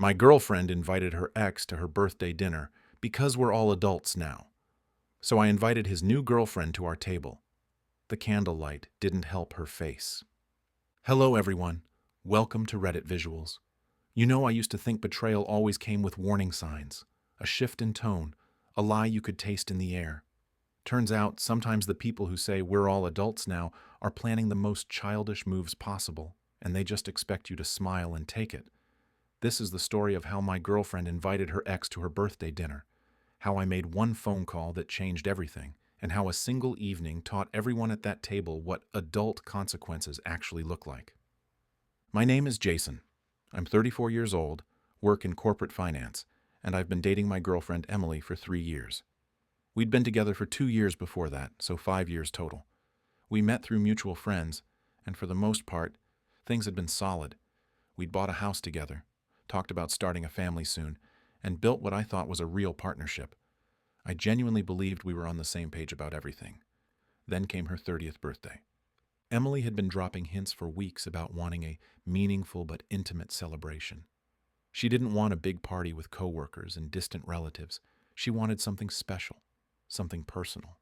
My girlfriend invited her ex to her birthday dinner because we're all adults now. So I invited his new girlfriend to our table. The candlelight didn't help her face. Hello, everyone. Welcome to Reddit Visuals. You know, I used to think betrayal always came with warning signs, a shift in tone, a lie you could taste in the air. Turns out, sometimes the people who say we're all adults now are planning the most childish moves possible, and they just expect you to smile and take it. This is the story of how my girlfriend invited her ex to her birthday dinner, how I made one phone call that changed everything, and how a single evening taught everyone at that table what adult consequences actually look like. My name is Jason. I'm 34 years old, work in corporate finance, and I've been dating my girlfriend Emily for 3 years. We'd been together for 2 years before that, so 5 years total. We met through mutual friends, and for the most part, things had been solid. We'd bought a house together, talked about starting a family soon, and built what I thought was a real partnership. I genuinely believed we were on the same page about everything. Then came her 30th birthday. Emily had been dropping hints for weeks about wanting a meaningful but intimate celebration. She didn't want a big party with coworkers and distant relatives. She wanted something special, something personal.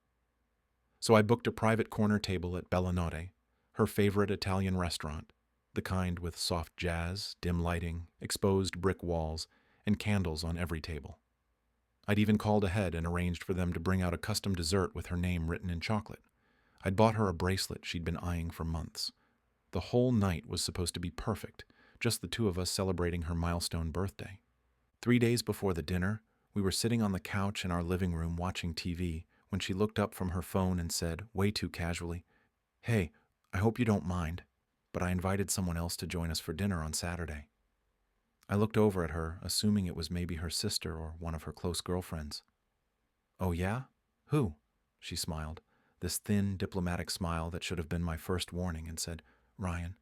So I booked a private corner table at Notte, her favorite Italian restaurant, the kind with soft jazz, dim lighting, exposed brick walls, and candles on every table. I'd even called ahead and arranged for them to bring out a custom dessert with her name written in chocolate. I'd bought her a bracelet she'd been eyeing for months. The whole night was supposed to be perfect, just the two of us celebrating her milestone birthday. 3 days before the dinner, we were sitting on the couch in our living room watching TV when she looked up from her phone and said, way too casually, "Hey, I hope you don't mind, but I invited someone else to join us for dinner on Saturday." I looked over at her, assuming it was maybe her sister or one of her close girlfriends. "Oh yeah? Who?" She smiled, this thin, diplomatic smile that should have been my first warning, and said, "Ryan,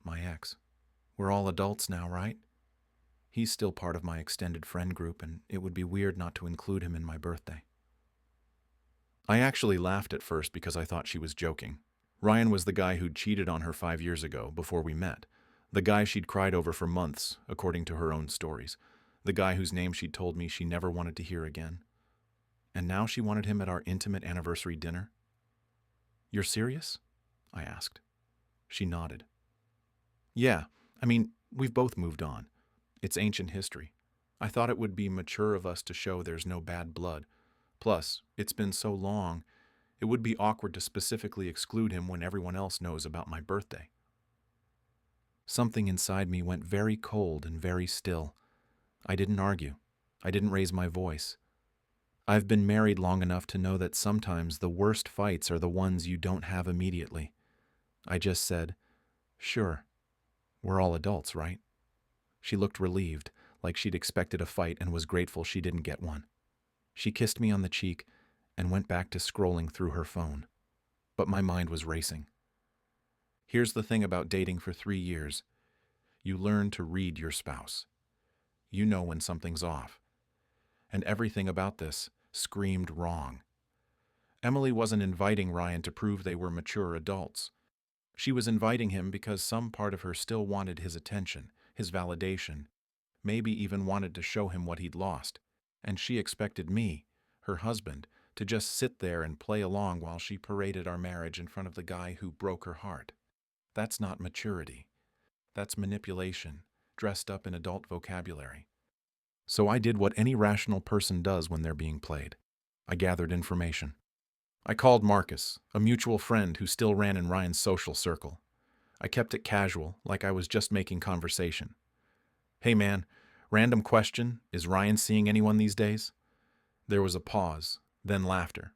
my ex. We're all adults now, right? He's still part of my extended friend group, and it would be weird not to include him in my birthday." I actually laughed at first because I thought she was joking. Ryan was the guy who'd cheated on her 5 years ago, before we met. The guy she'd cried over for months, according to her own stories. The guy whose name she'd told me she never wanted to hear again. And now she wanted him at our intimate anniversary dinner? "You're serious?" I asked. She nodded. "Yeah, I mean, we've both moved on. It's ancient history. I thought it would be mature of us to show there's no bad blood. Plus, it's been so long, it would be awkward to specifically exclude him when everyone else knows about my birthday." Something inside me went very cold and very still. I didn't argue. I didn't raise my voice. I've been married long enough to know that sometimes the worst fights are the ones you don't have immediately. I just said, "Sure. We're all adults, right?" She looked relieved, like she'd expected a fight and was grateful she didn't get one. She kissed me on the cheek and went back to scrolling through her phone. But my mind was racing. Here's the thing about dating for 3 years. You learn to read your spouse. You know when something's off. And everything about this screamed wrong. Emily wasn't inviting Ryan to prove they were mature adults. She was inviting him because some part of her still wanted his attention, his validation, maybe even wanted to show him what he'd lost. And she expected me, her husband, to just sit there and play along while she paraded our marriage in front of the guy who broke her heart. That's not maturity. That's manipulation, dressed up in adult vocabulary. So I did what any rational person does when they're being played. I gathered information. I called Marcus, a mutual friend who still ran in Ryan's social circle. I kept it casual, like I was just making conversation. "Hey man, random question, is Ryan seeing anyone these days?" There was a pause, then laughter.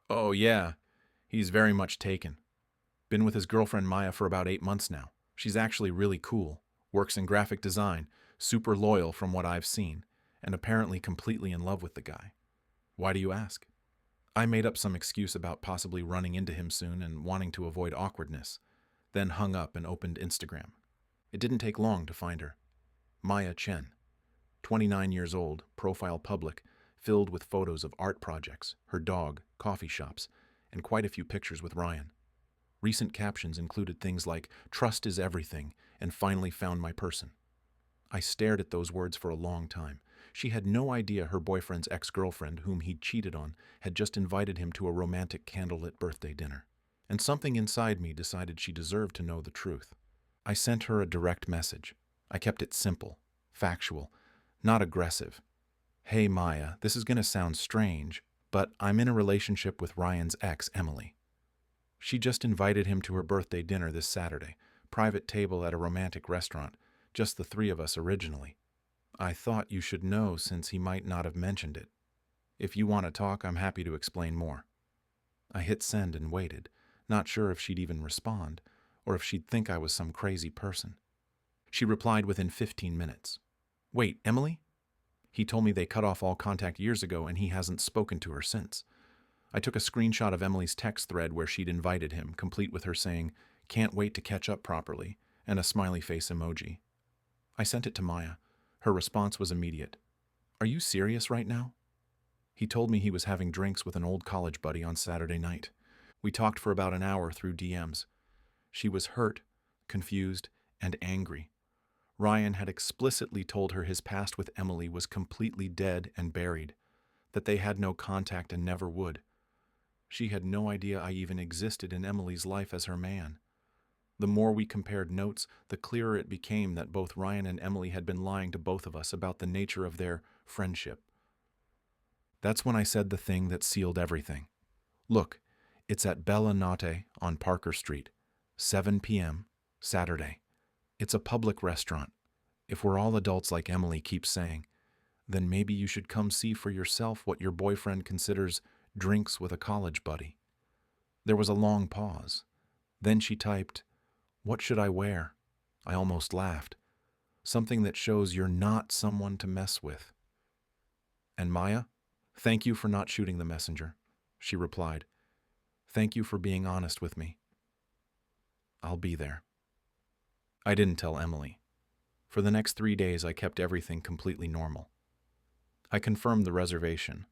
"Oh yeah, he's very much taken. Been with his girlfriend Maya for about 8 months now. She's actually really cool, works in graphic design, super loyal from what I've seen, and apparently completely in love with the guy." "Why do you ask?" I made up some excuse about possibly running into him soon and wanting to avoid awkwardness, then hung up and opened Instagram. It didn't take long to find her. Maya Chen, 29 years old, profile public, filled with photos of art projects, her dog, coffee shops, and quite a few pictures with Ryan. Recent captions included things like, "Trust is everything," and "Finally found my person." I stared at those words for a long time. She had no idea her boyfriend's ex-girlfriend, whom he'd cheated on, had just invited him to a romantic candlelit birthday dinner. And something inside me decided she deserved to know the truth. I sent her a direct message. I kept it simple, factual, not aggressive. Hey Maya, this is going to sound strange, but I'm in a relationship with Ryan's ex, Emily. She just invited him to her birthday dinner this Saturday, private table at a romantic restaurant, just the three of us originally. I thought you should know since he might not have mentioned it. If you want to talk, I'm happy to explain more. I hit send and waited, not sure if she'd even respond, or if she'd think I was some crazy person. She replied within 15 minutes. Wait, Emily? He told me they cut off all contact years ago and he hasn't spoken to her since. I took a screenshot of Emily's text thread where she'd invited him, complete with her saying, "Can't wait to catch up properly," and a smiley face emoji. I sent it to Maya. Her response was immediate. Are you serious right now? He told me he was having drinks with an old college buddy on Saturday night. We talked for about an hour through DMs. She was hurt, confused, and angry. Ryan had explicitly told her his past with Emily was completely dead and buried, that they had no contact and never would. She had no idea I even existed in Emily's life as her man. The more we compared notes, the clearer it became that both Ryan and Emily had been lying to both of us about the nature of their friendship. That's when I said the thing that sealed everything. Look, it's at Bella Notte on Parker Street, 7 p.m., Saturday. It's a public restaurant. If we're all adults like Emily keeps saying, then maybe you should come see for yourself what your boyfriend considers drinks with a college buddy. There was a long pause. Then she typed, "What should I wear?" I almost laughed. Something that shows you're not someone to mess with. And Maya, thank you for not shooting the messenger. She replied, "Thank you for being honest with me. I'll be there." I didn't tell Emily. For the next 3 days, I kept everything completely normal. I confirmed the reservation.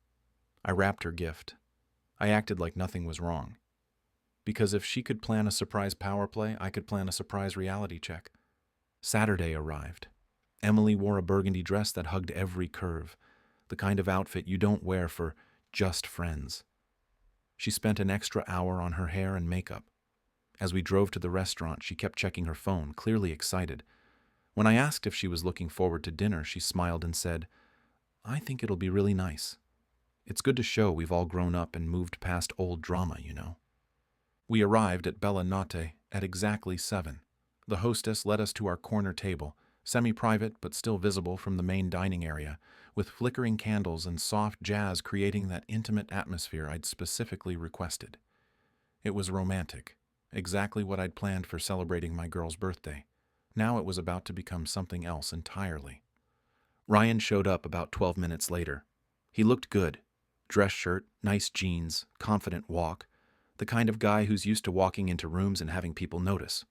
I wrapped her gift. I acted like nothing was wrong. Because if she could plan a surprise power play, I could plan a surprise reality check. Saturday arrived. Emily wore a burgundy dress that hugged every curve, the kind of outfit you don't wear for just friends. She spent an extra hour on her hair and makeup. As we drove to the restaurant, she kept checking her phone, clearly excited. When I asked if she was looking forward to dinner, she smiled and said, "I think it'll be really nice. It's good to show we've all grown up and moved past old drama, you know." We arrived at Bella Notte at exactly 7. The hostess led us to our corner table, semi-private but still visible from the main dining area, with flickering candles and soft jazz creating that intimate atmosphere I'd specifically requested. It was romantic, exactly what I'd planned for celebrating my girl's birthday. Now it was about to become something else entirely. Ryan showed up about 12 minutes later. He looked good. Dress shirt, nice jeans, confident walk, the kind of guy who's used to walking into rooms and having people notice.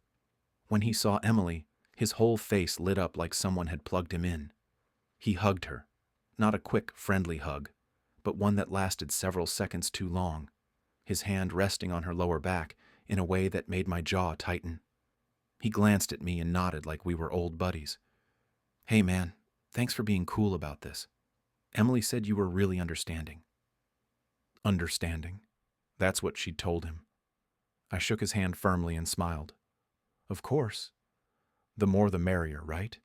When he saw Emily, his whole face lit up like someone had plugged him in. He hugged her. Not a quick, friendly hug, but one that lasted several seconds too long, his hand resting on her lower back in a way that made my jaw tighten. He glanced at me and nodded like we were old buddies. "Hey man, thanks for being cool about this. Emily said you were really understanding." Understanding. That's what she'd told him. I shook his hand firmly and smiled. Of course. The more the merrier, right?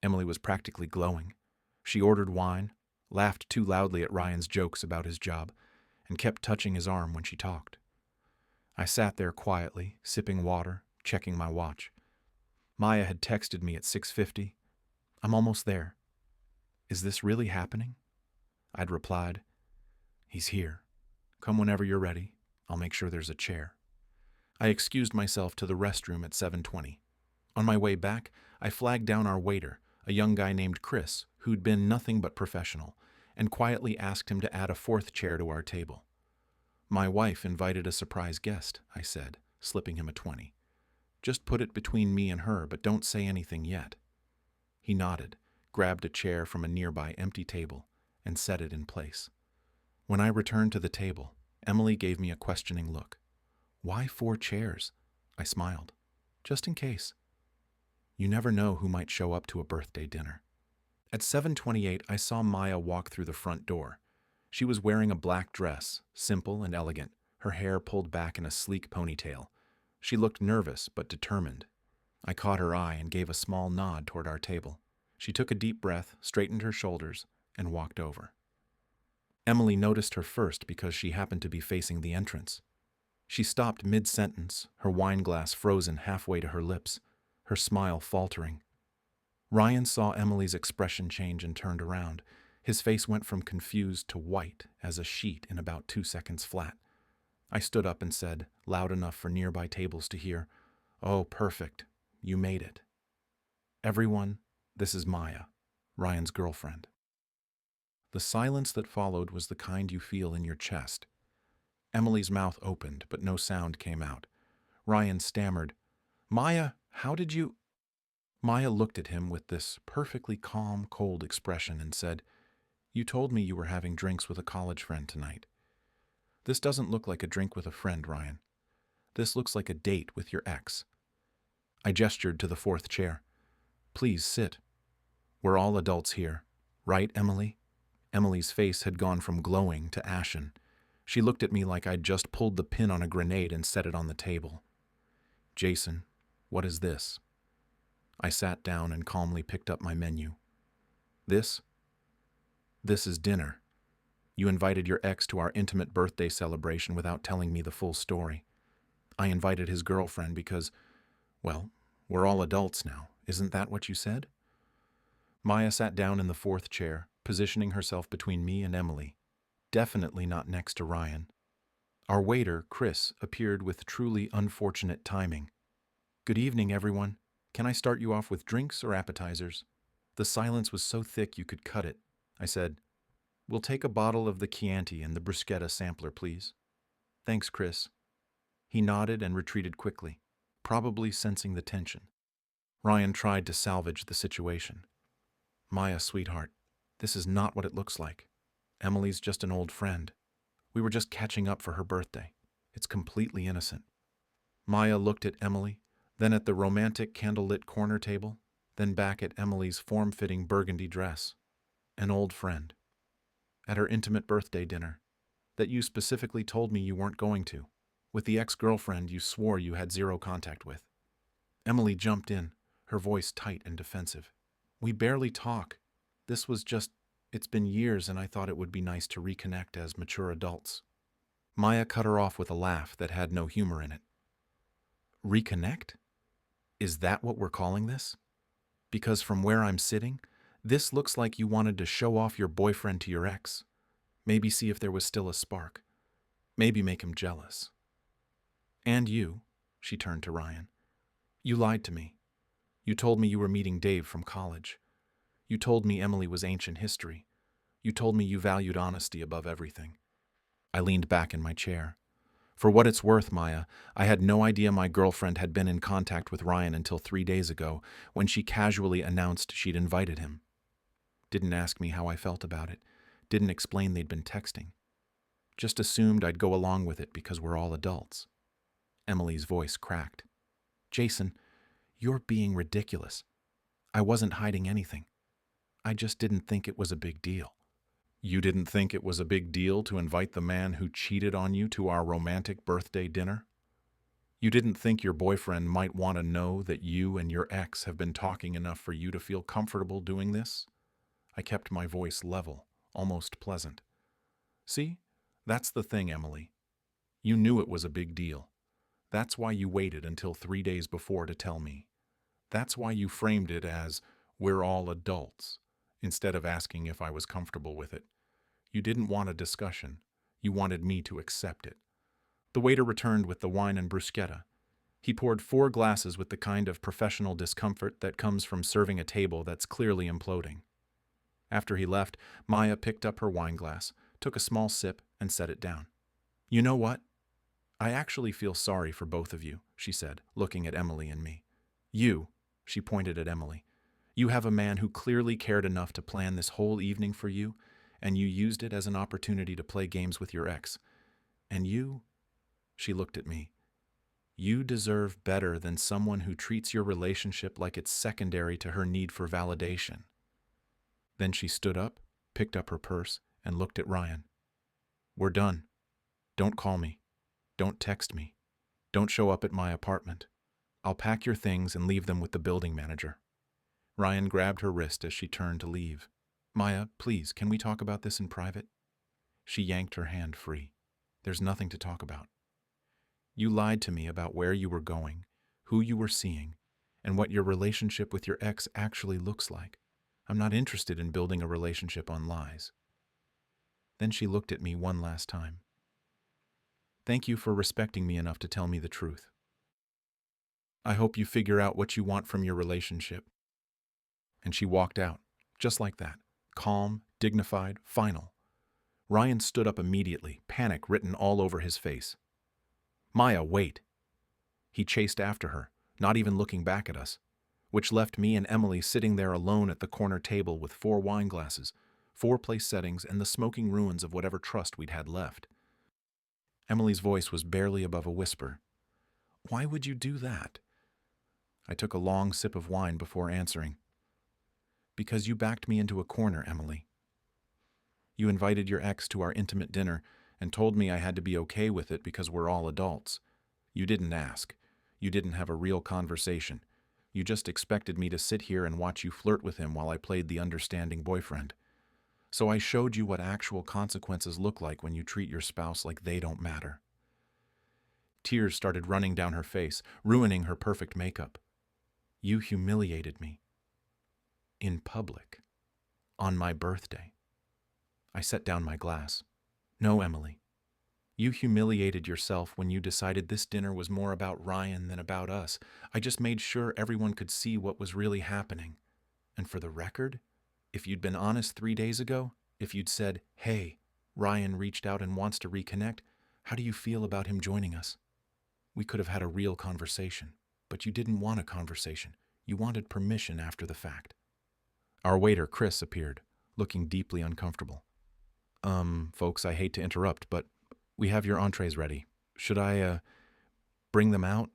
Emily was practically glowing. She ordered wine, laughed too loudly at Ryan's jokes about his job, and kept touching his arm when she talked. I sat there quietly, sipping water, checking my watch. Maya had texted me at 6:50. "I'm almost there." "Is this really happening?" I'd replied, "He's here. Come whenever you're ready. I'll make sure there's a chair." I excused myself to the restroom at 7:20. On my way back, I flagged down our waiter, a young guy named Chris, who'd been nothing but professional, and quietly asked him to add a 4th chair to our table. "My wife invited a surprise guest," I said, slipping him a 20. "Just put it between me and her, but don't say anything yet." He nodded, grabbed a chair from a nearby empty table, and set it in place. When I returned to the table, Emily gave me a questioning look. "Why 4 chairs?" I smiled. "Just in case." You never know who might show up to a birthday dinner. At 7:28, I saw Maya walk through the front door. She was wearing a black dress, simple and elegant, her hair pulled back in a sleek ponytail. She looked nervous but determined. I caught her eye and gave a small nod toward our table. She took a deep breath, straightened her shoulders, and walked over. Emily noticed her first because she happened to be facing the entrance. She stopped mid-sentence, her wine glass frozen halfway to her lips, her smile faltering. Ryan saw Emily's expression change and turned around. His face went from confused to white as a sheet in about 2 seconds flat. I stood up and said, loud enough for nearby tables to hear, "Oh, perfect. You made it. Everyone, this is Maya, Ryan's girlfriend." The silence that followed was the kind you feel in your chest. Emily's mouth opened, but no sound came out. Ryan stammered, "Maya, how did you—" Maya looked at him with this perfectly calm, cold expression and said, "You told me you were having drinks with a college friend tonight. This doesn't look like a drink with a friend, Ryan. This looks like a date with your ex." I gestured to the fourth chair. "Please sit. We're all adults here. Right, Emily?" Emily's face had gone from glowing to ashen. She looked at me like I'd just pulled the pin on a grenade and set it on the table. "Jason, what is this?" I sat down and calmly picked up my menu. This is dinner. You invited your ex to our intimate birthday celebration without telling me the full story. I invited his girlfriend because, well, we're all adults now. Isn't that what you said?" Maya sat down in the fourth chair, positioning herself between me and Emily, definitely not next to Ryan. Our waiter, Chris, appeared with truly unfortunate timing. "Good evening, everyone. Can I start you off with drinks or appetizers?" The silence was so thick you could cut it. I said, "We'll take a bottle of the Chianti and the bruschetta sampler, please." "Thanks, Chris." He nodded and retreated quickly, probably sensing the tension. Ryan tried to salvage the situation. "Maya, sweetheart, this is not what it looks like. Emily's just an old friend. We were just catching up for her birthday. It's completely innocent." Maya looked at Emily, then at the romantic candlelit corner table, then back at Emily's form-fitting burgundy dress. "An old friend. At her intimate birthday dinner. That you specifically told me you weren't going to. With the ex-girlfriend you swore you had zero contact with." Emily jumped in, her voice tight and defensive. "We barely talk. This was just, it's been years and I thought it would be nice to reconnect as mature adults." Maya cut her off with a laugh that had no humor in it. "Reconnect? Is that what we're calling this? Because from where I'm sitting, this looks like you wanted to show off your boyfriend to your ex. Maybe see if there was still a spark. Maybe make him jealous. And you," she turned to Ryan, "you lied to me. You told me you were meeting Dave from college. You told me Emily was ancient history. You told me you valued honesty above everything." I leaned back in my chair. For what it's worth, Maya, I had no idea my girlfriend had been in contact with Ryan until 3 days ago, when she casually announced she'd invited him. Didn't ask me how I felt about it. Didn't explain they'd been texting. Just assumed I'd go along with it because we're all adults. Emily's voice cracked. "Jason, you're being ridiculous. I wasn't hiding anything. I just didn't think it was a big deal." "You didn't think it was a big deal to invite the man who cheated on you to our romantic birthday dinner? You didn't think your boyfriend might want to know that you and your ex have been talking enough for you to feel comfortable doing this?" I kept my voice level, almost pleasant. "See, that's the thing, Emily. You knew it was a big deal. That's why you waited until 3 days before to tell me. That's why you framed it as, 'we're all adults,' instead of asking if I was comfortable with it. You didn't want a discussion. You wanted me to accept it." The waiter returned with the wine and bruschetta. He poured 4 glasses with the kind of professional discomfort that comes from serving a table that's clearly imploding. After he left, Maya picked up her wine glass, took a small sip, and set it down. "You know what? I actually feel sorry for both of you," she said, looking at Emily and me. "You," she pointed at Emily, "you have a man who clearly cared enough to plan this whole evening for you, and you used it as an opportunity to play games with your ex. And you," she looked at me, You deserve better than someone who treats your relationship like it's secondary to her need for validation. Then she stood up, picked up her purse, and looked at Ryan. We're done. Don't call me. Don't text me. Don't show up at my apartment. I'll pack your things and leave them with the building manager. Ryan grabbed her wrist as she turned to leave. Maya, please, can we talk about this in private? She yanked her hand free. There's nothing to talk about. You lied to me about where you were going, who you were seeing, and what your relationship with your ex actually looks like. I'm not interested in building a relationship on lies. Then she looked at me one last time. Thank you for respecting me enough to tell me the truth. I hope you figure out what you want from your relationship. And she walked out, just like that, calm, dignified, final. Ryan stood up immediately, panic written all over his face. Maya, wait. He chased after her, not even looking back at us, which left me and Emily sitting there alone at the corner table with 4 wine glasses, 4 place settings, and the smoking ruins of whatever trust we'd had left. Emily's voice was barely above a whisper. Why would you do that? I took a long sip of wine before answering. Because you backed me into a corner, Emily. You invited your ex to our intimate dinner and told me I had to be okay with it because we're all adults. You didn't ask. You didn't have a real conversation. You just expected me to sit here and watch you flirt with him while I played the understanding boyfriend. So I showed you what actual consequences look like when you treat your spouse like they don't matter. Tears started running down her face, ruining her perfect makeup. You humiliated me. In public. On my birthday. I set down my glass. No, Emily. You humiliated yourself when you decided this dinner was more about Ryan than about us. I just made sure everyone could see what was really happening. And for the record, if you'd been honest 3 days ago, if you'd said, hey, Ryan reached out and wants to reconnect, how do you feel about him joining us? We could have had a real conversation, but you didn't want a conversation. You wanted permission after the fact. Our waiter, Chris, appeared, looking deeply uncomfortable. Folks, I hate to interrupt, but we have your entrees ready. Should I, bring them out?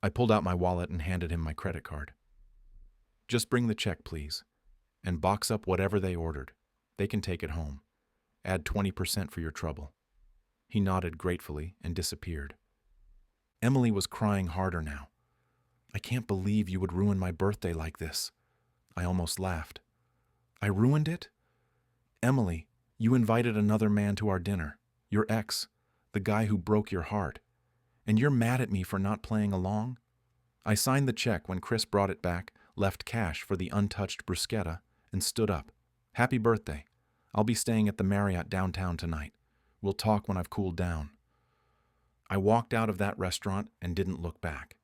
I pulled out my wallet and handed him my credit card. Just bring the check, please, and box up whatever they ordered. They can take it home. Add 20% for your trouble. He nodded gratefully and disappeared. Emily was crying harder now. I can't believe you would ruin my birthday like this. I almost laughed. I ruined it? Emily, you invited another man to our dinner. Your ex, the guy who broke your heart. And you're mad at me for not playing along? I signed the check when Chris brought it back, left cash for the untouched bruschetta, and stood up. Happy birthday. I'll be staying at the Marriott downtown tonight. We'll talk when I've cooled down. I walked out of that restaurant and didn't look back.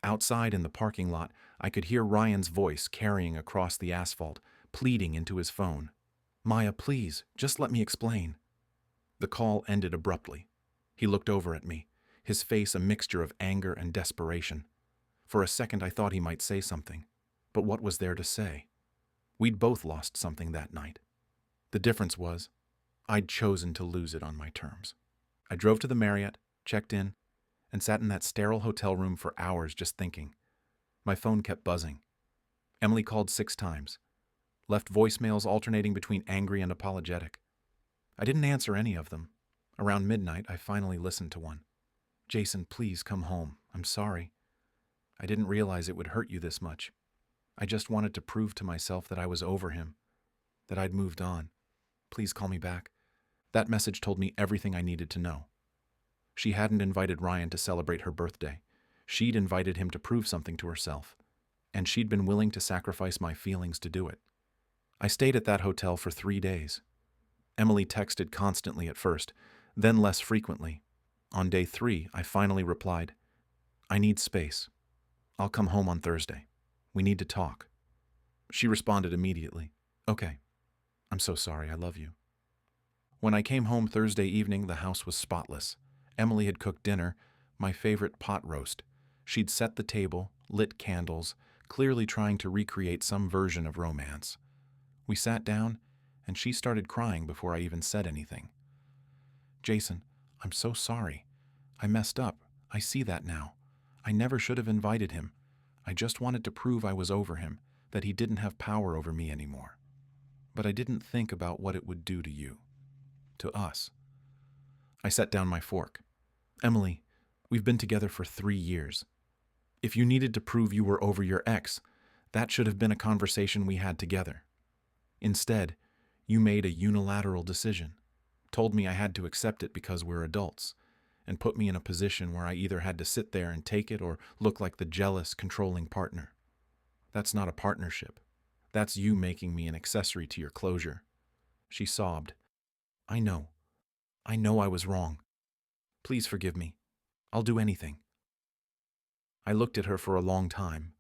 Outside in the parking lot, I could hear Ryan's voice carrying across the asphalt, pleading into his phone. Maya, please, just let me explain. The call ended abruptly. He looked over at me, his face a mixture of anger and desperation. For a second I thought he might say something, but what was there to say? We'd both lost something that night. The difference was, I'd chosen to lose it on my terms. I drove to the Marriott, checked in, and sat in that sterile hotel room for hours just thinking. My phone kept buzzing. Emily called 6 times, left voicemails alternating between angry and apologetic. I didn't answer any of them. Around midnight, I finally listened to one. Jason, please come home. I'm sorry. I didn't realize it would hurt you this much. I just wanted to prove to myself that I was over him, that I'd moved on. Please call me back. That message told me everything I needed to know. She hadn't invited Ryan to celebrate her birthday. She'd invited him to prove something to herself, and she'd been willing to sacrifice my feelings to do it. I stayed at that hotel for 3 days. Emily texted constantly at first, then less frequently. On day 3, I finally replied, I need space. I'll come home on Thursday. We need to talk. She responded immediately, okay. I'm so sorry, I love you. When I came home Thursday evening, the house was spotless. Emily had cooked dinner, my favorite pot roast. She'd set the table, lit candles, clearly trying to recreate some version of romance. We sat down, and she started crying before I even said anything. Jason, I'm so sorry. I messed up. I see that now. I never should have invited him. I just wanted to prove I was over him, that he didn't have power over me anymore. But I didn't think about what it would do to you, to us. I set down my fork. Emily, we've been together for 3 years. If you needed to prove you were over your ex, that should have been a conversation we had together. Instead, you made a unilateral decision, told me I had to accept it because we're adults, and put me in a position where I either had to sit there and take it or look like the jealous, controlling partner. That's not a partnership. That's you making me an accessory to your closure. She sobbed. I know. I know I was wrong. Please forgive me. I'll do anything. I looked at her for a long time.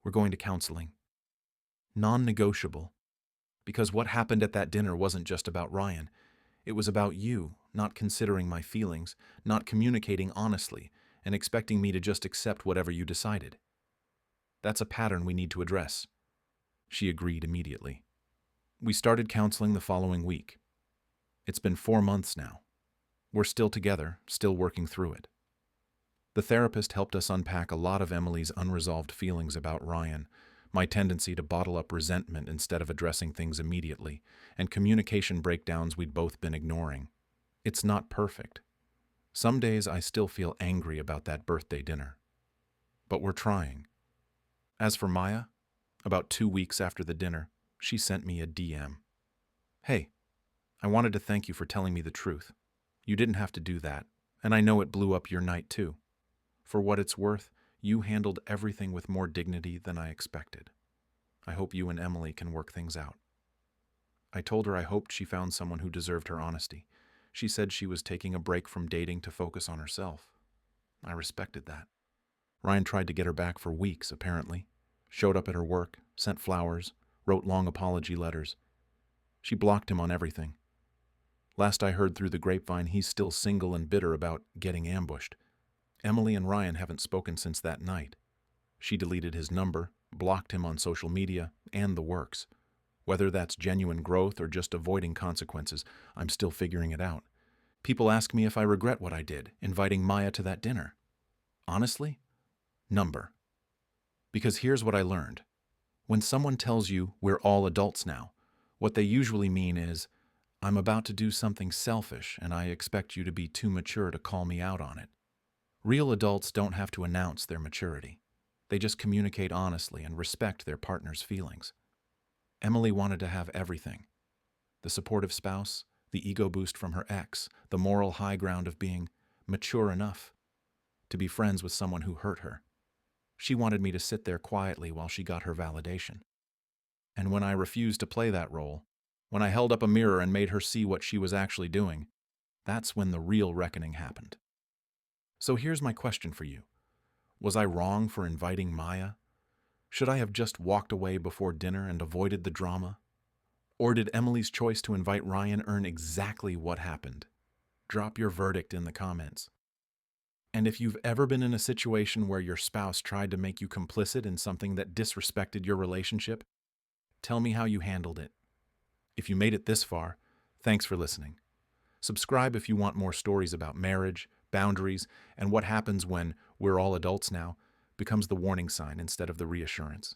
We're going to counseling. Non-negotiable. Because what happened at that dinner wasn't just about Ryan. It was about you not considering my feelings, not communicating honestly, and expecting me to just accept whatever you decided. That's a pattern we need to address. She agreed immediately. We started counseling the following week. It's been 4 months now. We're still together, still working through it. The therapist helped us unpack a lot of Emily's unresolved feelings about Ryan, my tendency to bottle up resentment instead of addressing things immediately, and communication breakdowns we'd both been ignoring. It's not perfect. Some days I still feel angry about that birthday dinner. But we're trying. As for Maya, about 2 weeks after the dinner, she sent me a DM. Hey, I wanted to thank you for telling me the truth. You didn't have to do that, and I know it blew up your night too. For what it's worth, you handled everything with more dignity than I expected. I hope you and Emily can work things out. I told her I hoped she found someone who deserved her honesty. She said she was taking a break from dating to focus on herself. I respected that. Ryan tried to get her back for weeks, apparently. Showed up at her work, sent flowers, wrote long apology letters. She blocked him on everything. Last I heard through the grapevine, he's still single and bitter about getting ambushed. Emily and Ryan haven't spoken since that night. She deleted his number, blocked him on social media, and the works. Whether that's genuine growth or just avoiding consequences, I'm still figuring it out. People ask me if I regret what I did, inviting Maya to that dinner. Honestly, number. Because here's what I learned. When someone tells you we're all adults now, what they usually mean is, I'm about to do something selfish and I expect you to be too mature to call me out on it. Real adults don't have to announce their maturity. They just communicate honestly and respect their partner's feelings. Emily wanted to have everything. The supportive spouse, the ego boost from her ex, the moral high ground of being mature enough to be friends with someone who hurt her. She wanted me to sit there quietly while she got her validation. And when I refused to play that role, when I held up a mirror and made her see what she was actually doing, that's when the real reckoning happened. So here's my question for you. Was I wrong for inviting Maya? Should I have just walked away before dinner and avoided the drama? Or did Emily's choice to invite Ryan earn exactly what happened? Drop your verdict in the comments. And if you've ever been in a situation where your spouse tried to make you complicit in something that disrespected your relationship, tell me how you handled it. If you made it this far, thanks for listening. Subscribe if you want more stories about marriage, boundaries, and what happens when we're all adults now becomes the warning sign instead of the reassurance.